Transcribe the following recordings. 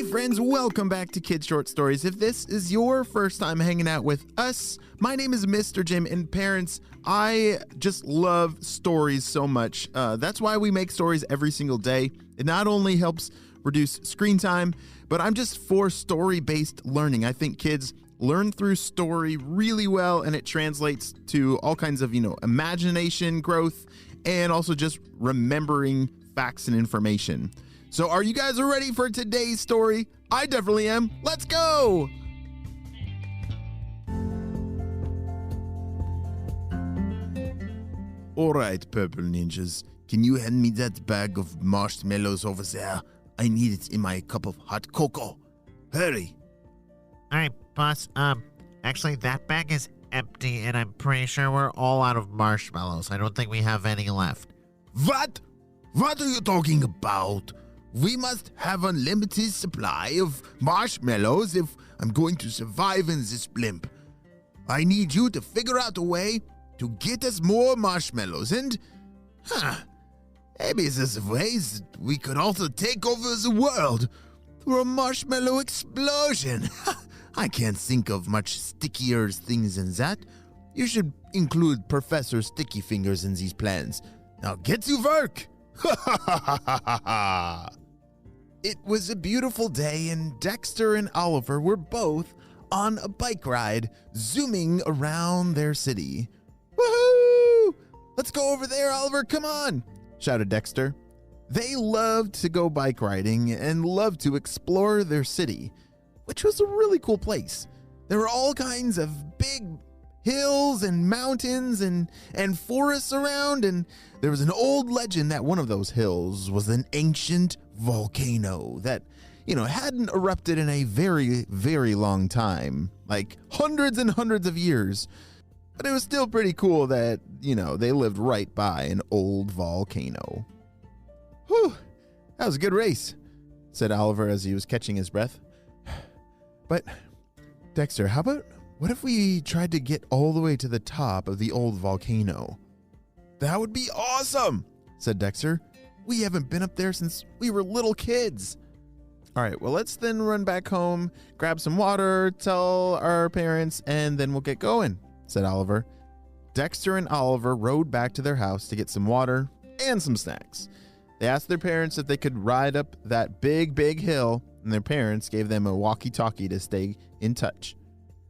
Hey friends, welcome back to Kids Short Stories. If this is your first time hanging out with us, my name is Mr. Jim, and parents, I just love stories so much. That's why we make stories every single day. It not only helps reduce screen time, but I'm just for story-based learning. I think kids learn through story really well, and it translates to all kinds of, imagination growth and also just remembering facts and information. So are you guys ready for today's story? I definitely am. Let's go! All right, Purple Ninjas. Can you hand me that bag of marshmallows over there? I need it in my cup of hot cocoa. Hurry. All right, boss. Actually, that bag is empty, and I'm pretty sure we're all out of marshmallows. I don't think we have any left. What? What are you talking about? We must have a limited supply of marshmallows if I'm going to survive in this blimp. I need you to figure out a way to get us more marshmallows and, maybe there's ways we could also take over the world through a marshmallow explosion. I can't think of much stickier things than that. You should include Professor Sticky Fingers in these plans. Now get to work! Ha ha ha ha ha ha! It was a beautiful day, and Dexter and Oliver were both on a bike ride, zooming around their city. Woohoo! Let's go over there, Oliver, come on! Shouted Dexter. They loved to go bike riding and loved to explore their city, which was a really cool place. There were all kinds of big hills and mountains and forests around, and there was an old legend that one of those hills was an ancient volcano that, hadn't erupted in a very, very long time, like hundreds and hundreds of years. But it was still pretty cool that, they lived right by an old volcano. Whew, that was a good race, said Oliver as he was catching his breath. But, Dexter, what if we tried to get all the way to the top of the old volcano? That would be awesome, said Dexter. We haven't been up there since we were little kids. All right, well, let's then run back home, grab some water, tell our parents, and then we'll get going, said Oliver. Dexter and Oliver rode back to their house to get some water and some snacks. They asked their parents if they could ride up that big, big hill, and their parents gave them a walkie-talkie to stay in touch.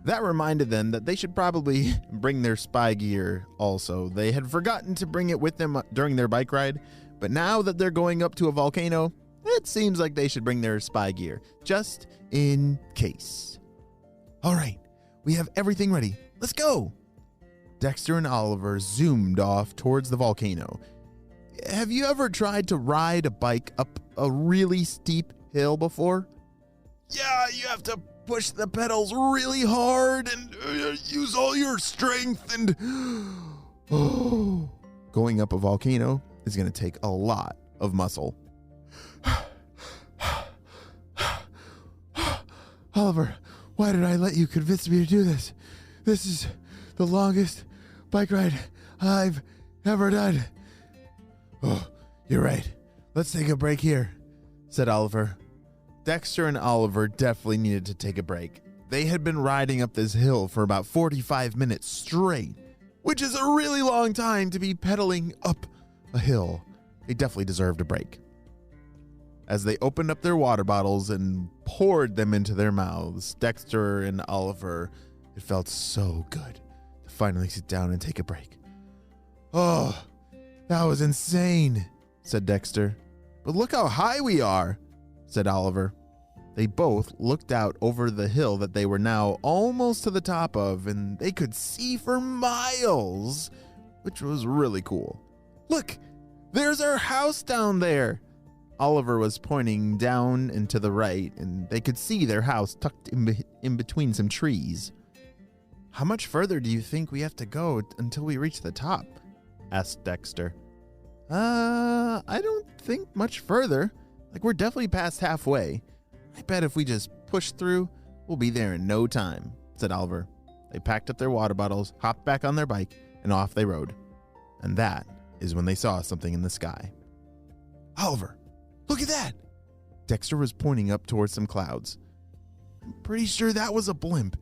That reminded them that they should probably bring their spy gear also. They had forgotten to bring it with them during their bike ride, but now that they're going up to a volcano, it seems like they should bring their spy gear, just in case. All right, we have everything ready. Let's go! Dexter and Oliver zoomed off towards the volcano. Have you ever tried to ride a bike up a really steep hill before? Yeah, you have to push the pedals really hard and use all your strength and... Going up a volcano is going to take a lot of muscle. Oliver, why did I let you convince me to do this? This is the longest bike ride I've ever done. Oh, you're right. Let's take a break here, said Oliver. Dexter and Oliver definitely needed to take a break. They had been riding up this hill for about 45 minutes straight, which is a really long time to be pedaling up a hill. They definitely deserved a break. As they opened up their water bottles and poured them into their mouths, Dexter and Oliver, it felt so good to finally sit down and take a break. Oh, that was insane, said Dexter. But look how high we are, said Oliver. They both looked out over the hill that they were now almost to the top of, and they could see for miles, which was really cool. Look, there's our house down there. Oliver was pointing down and to the right, and they could see their house tucked in between some trees. How much further do you think we have to go until we reach the top? Asked Dexter. I don't think much further. Like, we're definitely past halfway. I bet if we just push through, we'll be there in no time, said Oliver. They packed up their water bottles, hopped back on their bike, and off they rode. And that is when they saw something in the sky. Oliver, look at that! Dexter was pointing up towards some clouds. I'm pretty sure that was a blimp,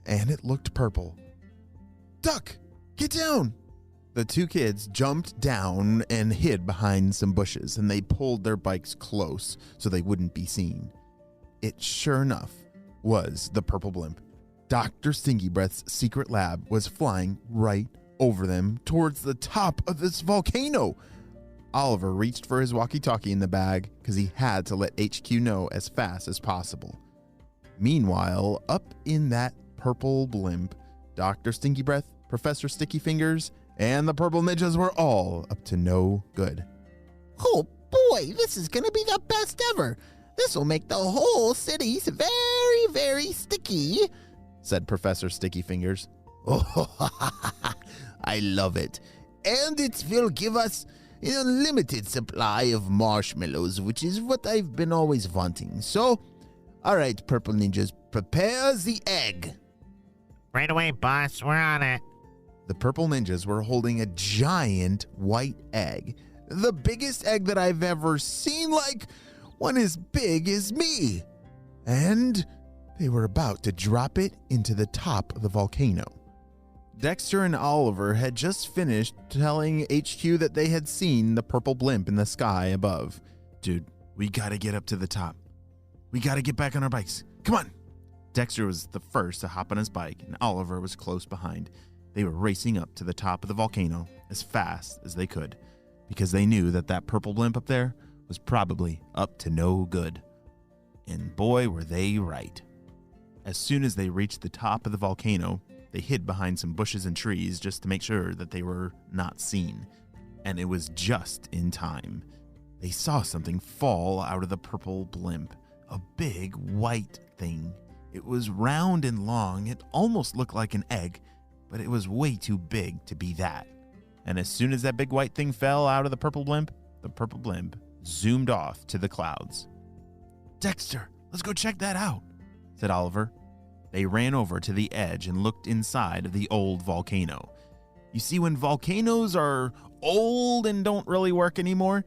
and it looked purple. Duck, get down! The two kids jumped down and hid behind some bushes, and they pulled their bikes close so they wouldn't be seen. It sure enough was the purple blimp. Dr. Stinky Breath's secret lab was flying right over them towards the top of this volcano. Oliver reached for his walkie-talkie in the bag because he had to let HQ know as fast as possible. Meanwhile, up in that purple blimp, Dr. Stinky Breath, Professor Sticky Fingers, and the purple ninjas were all up to no good. Oh boy, this is gonna be the best ever. This will make the whole city very, very sticky, said Professor Sticky Fingers. Oh, I love it. And it will give us an unlimited supply of marshmallows, which is what I've been always wanting. So, all right, purple ninjas, prepare the egg. Right away, boss. We're on it. The purple ninjas were holding a giant white egg. The biggest egg that I've ever seen, like one as big as me. And they were about to drop it into the top of the volcano. Dexter and Oliver had just finished telling HQ that they had seen the purple blimp in the sky above. Dude, we gotta get up to the top. We gotta get back on our bikes. Come on. Dexter was the first to hop on his bike, and Oliver was close behind. They were racing up to the top of the volcano as fast as they could, because they knew that that purple blimp up there was probably up to no good. And boy, were they right. As soon as they reached the top of the volcano, they hid behind some bushes and trees just to make sure that they were not seen. And it was just in time. They saw something fall out of the purple blimp, a big white thing. It was round and long. It almost looked like an egg, but it was way too big to be that. And as soon as that big white thing fell out of the purple blimp zoomed off to the clouds. Dexter, let's go check that out, said Oliver. They ran over to the edge and looked inside of the old volcano. You see, when volcanoes are old and don't really work anymore,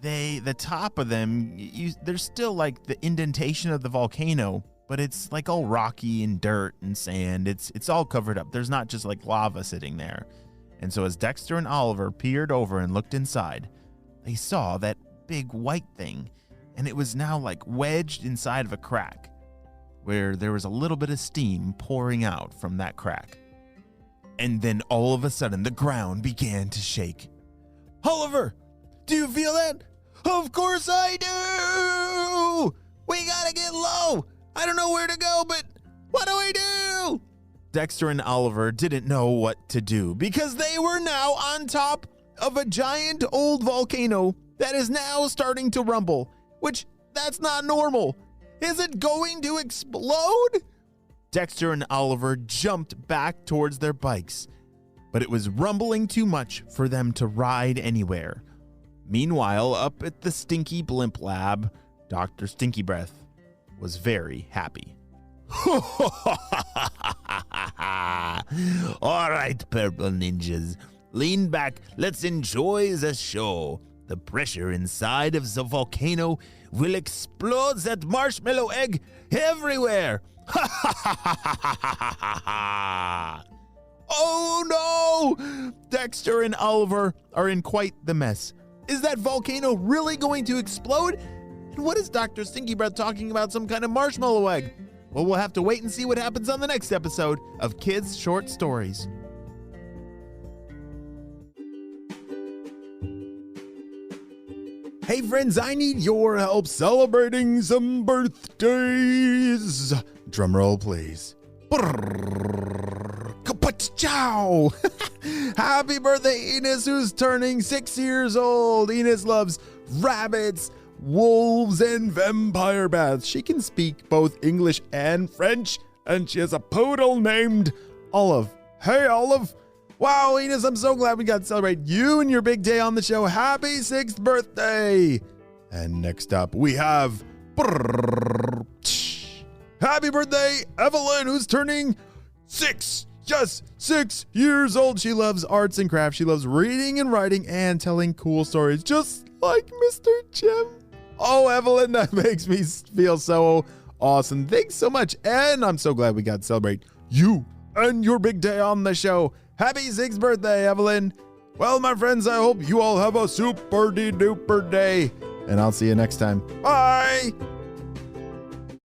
the top of them, there's still like the indentation of the volcano, but it's like all rocky and dirt and sand. It's all covered up. There's not just like lava sitting there. And so as Dexter and Oliver peered over and looked inside, they saw that big white thing, and it was now like wedged inside of a crack, where there was a little bit of steam pouring out from that crack. And then all of a sudden, the ground began to shake. Oliver, do you feel that? Of course I do! We gotta get low! I don't know where to go, but what do we do? Dexter and Oliver didn't know what to do because they were now on top of a giant old volcano that is now starting to rumble, which that's not normal. Is it going to explode? Dexter and Oliver jumped back towards their bikes, but it was rumbling too much for them to ride anywhere. Meanwhile, up at the Stinky Blimp Lab, Dr. Stinky Breath was very happy. All right, purple ninjas, lean back. Let's enjoy the show. The pressure inside of the volcano will explode that marshmallow egg everywhere. Oh no! Dexter and Oliver are in quite the mess. Is that volcano really going to explode? And what is Dr. Stinky Breath talking about, some kind of marshmallow egg? Well, we'll have to wait and see what happens on the next episode of Kids Short Stories. Hey friends, I need your help celebrating some birthdays. Drumroll, please. Kapachow! Happy birthday, Enos, who's turning 6 years old. Enos loves rabbits, wolves, and vampire baths. She can speak both English and French, and she has a poodle named Olive. Hey, Olive. Wow, Enos, I'm so glad we got to celebrate you and your big day on the show. Happy 6th birthday. And next up, we have happy birthday, Evelyn, who's turning 6. Yes, 6 years old. She loves arts and crafts. She loves reading and writing and telling cool stories, just like Mr. Jim. Oh, Evelyn, that makes me feel so awesome. Thanks so much. And I'm so glad we got to celebrate you and your big day on the show. Happy 6th birthday, Evelyn. Well, my friends, I hope you all have a super-de-duper day. And I'll see you next time. Bye.